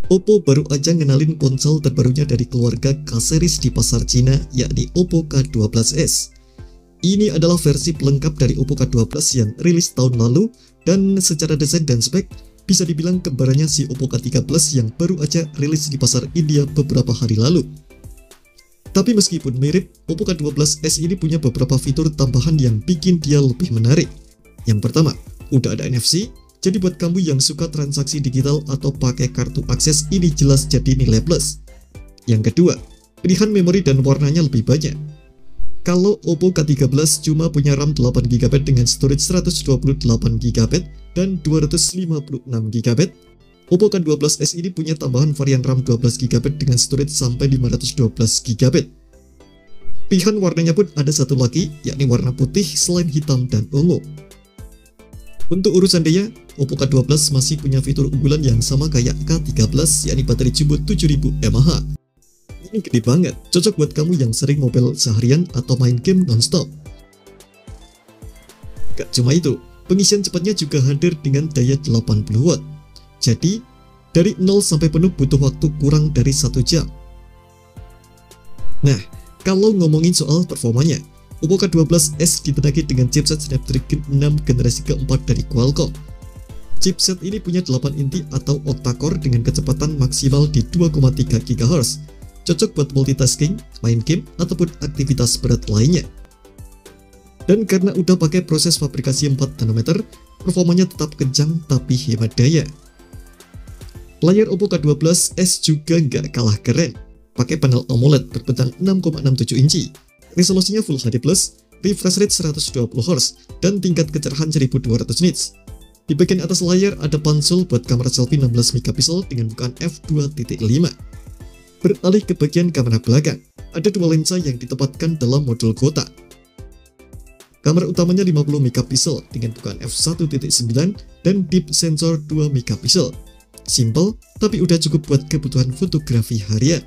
Oppo baru aja ngenalin ponsel terbarunya dari keluarga K-series di pasar Cina, yakni Oppo K12s. Ini adalah versi pelengkap dari Oppo K12 yang rilis tahun lalu, dan secara desain dan spek bisa dibilang kembarannya si Oppo K13 yang baru aja rilis di pasar India beberapa hari lalu. Tapi meskipun mirip, Oppo K12s ini punya beberapa fitur tambahan yang bikin dia lebih menarik. Yang pertama, udah ada NFC. Jadi buat kamu yang suka transaksi digital atau pakai kartu akses, ini jelas jadi nilai plus. Yang kedua, pilihan memori dan warnanya lebih banyak. Kalau Oppo K13 cuma punya RAM 8GB dengan storage 128GB dan 256GB, Oppo K12s ini punya tambahan varian RAM 12GB dengan storage sampai 512GB. Pilihan warnanya pun ada satu lagi, yakni warna putih selain hitam dan ungu. Untuk urusan daya, Oppo K12 masih punya fitur unggulan yang sama kayak K13, yakni baterai jumbo 7000 mAh. Ini gede banget, cocok buat kamu yang sering mobile seharian atau main game non-stop. Gak cuma itu, pengisian cepatnya juga hadir dengan daya 80W. Jadi, dari 0 sampai penuh butuh waktu kurang dari 1 jam. Nah, kalau ngomongin soal performanya, Oppo K12s ditenagai dengan chipset Snapdragon 6 generasi keempat dari Qualcomm. Chipset ini punya 8 inti atau octa-core dengan kecepatan maksimal di 2,3 GHz. Cocok buat multitasking, main game, ataupun aktivitas berat lainnya. Dan karena udah pakai proses fabrikasi 4 nanometer, performanya tetap kencang tapi hemat daya. Layar Oppo K12s juga nggak kalah keren. Pakai panel AMOLED berbentang 6,67 inci. Resolusinya Full HD+, refresh rate 120Hz, dan tingkat kecerahan 1200 nits. Di bagian atas layar ada pansel buat kamera selfie 16MP dengan bukaan f2.5. Beralih ke bagian kamera belakang, ada dua lensa yang ditempatkan dalam modul kotak. Kamera utamanya 50MP dengan bukaan f1.9 dan deep sensor 2MP. Simple, tapi udah cukup buat kebutuhan fotografi harian.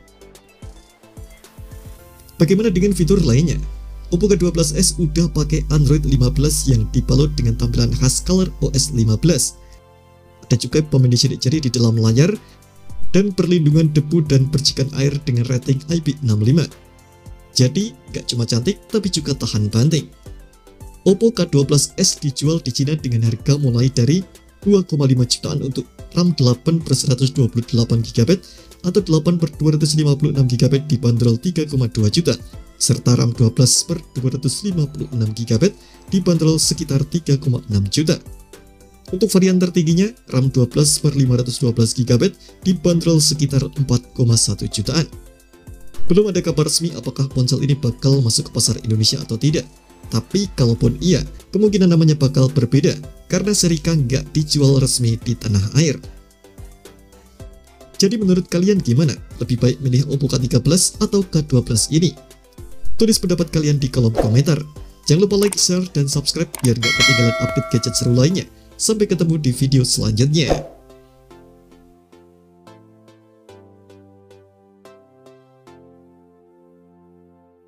Bagaimana dengan fitur lainnya? Oppo K12s udah pakai Android 15 yang dibalut dengan tampilan khas ColorOS 15. Ada juga pemindai sidik jari di dalam layar dan perlindungan debu dan percikan air dengan rating IP65. Jadi, gak cuma cantik tapi juga tahan banting. Oppo K12s dijual di Cina dengan harga mulai dari 2,5 jutaan untuk RAM 8/128GB atau 8/256GB dibanderol 3,2 juta, serta RAM 12/256GB dibanderol sekitar 3,6 juta. Untuk varian tertingginya, RAM 12/512GB dibanderol sekitar 4,1 jutaan. Belum ada kabar resmi apakah ponsel ini bakal masuk ke pasar Indonesia atau tidak. Tapi kalaupun iya, kemungkinan namanya bakal berbeda karena seri K nggak dijual resmi di tanah air. Jadi menurut kalian gimana? Lebih baik milih Oppo K13 atau K12 ini? Tulis pendapat kalian di kolom komentar. Jangan lupa like, share, dan subscribe biar nggak ketinggalan update gadget seru lainnya. Sampai ketemu di video selanjutnya.